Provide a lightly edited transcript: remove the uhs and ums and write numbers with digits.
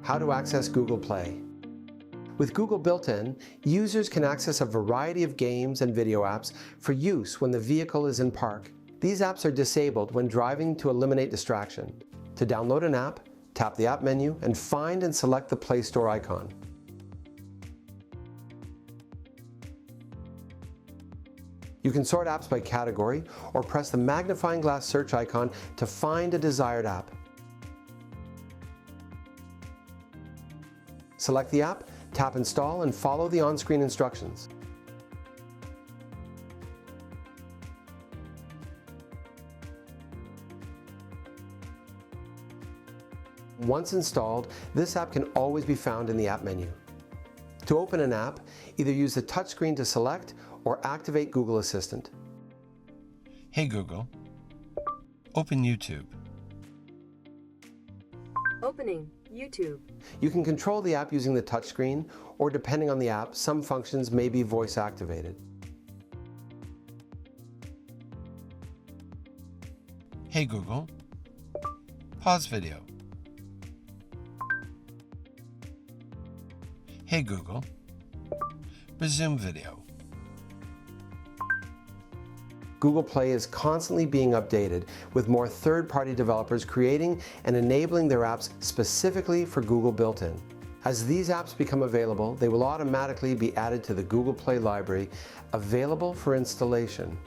How to access Google Play. With Google built-in, users can access a variety of games and video apps for use when the vehicle is in park. These apps are disabled when driving to eliminate distraction. To download an app, tap the app menu and find and select the Play Store icon. You can sort apps by category or press the magnifying glass search icon to find a desired app. Select the app, tap Install, and follow the on-screen instructions. Once installed, this app can always be found in the app menu. To open an app, either use the touchscreen to select or activate Google Assistant. Hey Google, open YouTube. Opening YouTube. You can control the app using the touchscreen, or depending on the app, some functions may be voice activated. Hey Google, pause video. Hey Google, resume video. Google Play is constantly being updated, with more third-party developers creating and enabling their apps specifically for Google built-in. As these apps become available, they will automatically be added to the Google Play library, available for installation.